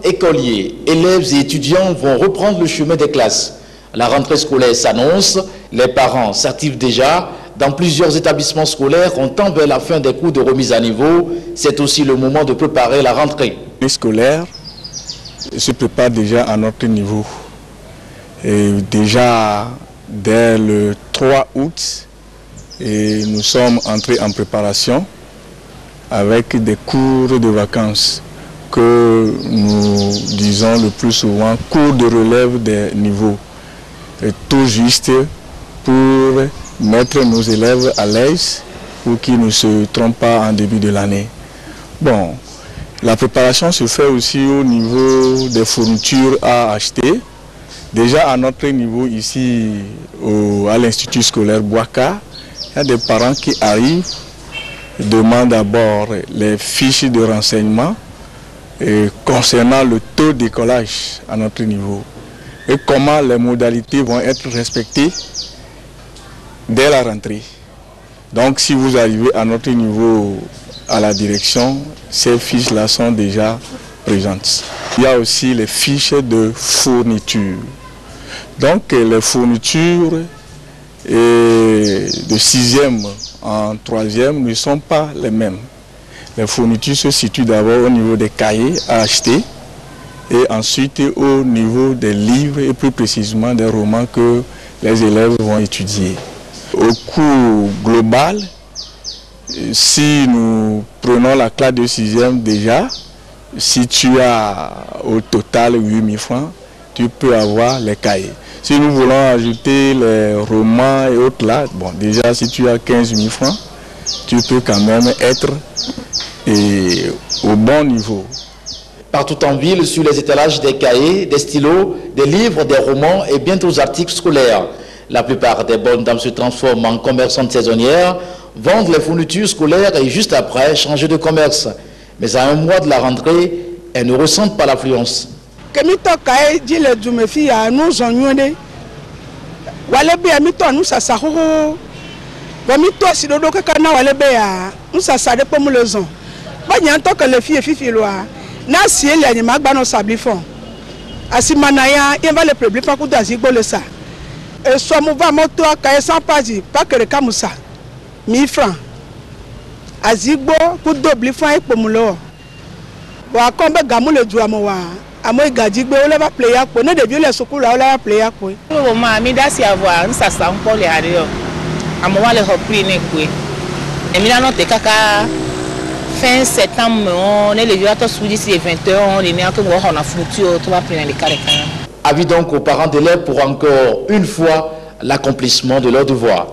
Écoliers, élèves et étudiants vont reprendre le chemin des classes. La rentrée scolaire s'annonce, les parents s'activent déjà. Dans plusieurs établissements scolaires, on tend vers la fin des cours de remise à niveau. C'est aussi le moment de préparer la rentrée. Les scolaires se préparent déjà à notre niveau. Et déjà dès le 3 août, nous sommes entrés en préparation avec des cours de vacances que nous disons le plus souvent cours de relève des niveaux. Et tout juste pour mettre nos élèves à l'aise pour qu'ils ne se trompent pas en début de l'année. Bon, la préparation se fait aussi au niveau des fournitures à acheter. Déjà à notre niveau ici à l'Institut scolaire Bouaka, il y a des parents qui arrivent, demandent d'abord les fiches de renseignement concernant le taux d'écolage à notre niveau et comment les modalités vont être respectées dès la rentrée. Donc si vous arrivez à notre niveau à la direction, ces fiches-là sont déjà présentes. Il y a aussi les fiches de fourniture. Donc les fournitures de 6e en 3e ne sont pas les mêmes. Les fournitures se situent d'abord au niveau des cahiers à acheter et ensuite au niveau des livres et plus précisément des romans que les élèves vont étudier. Au coût global, si nous prenons la classe de 6e déjà, si tu as au total 8 000 francs, tu peux avoir les cahiers. Si nous voulons ajouter les romans et autres là, bon, déjà si tu as 15 000 francs, tu peux quand même être au bon niveau. Partout en ville, sur les étalages des cahiers, des stylos, des livres, des romans et bien d'autres articles scolaires. La plupart des bonnes dames se transforment en commerçantes saisonnières, vendent les fournitures scolaires et juste après changer de commerce. Mais à un mois de la rentrée, elles ne ressentent pas l'affluence. Fin septembre, les vieux d'ici 20 ans, Avis donc aux parents d'élèves pour encore une fois l'accomplissement de leurs devoirs.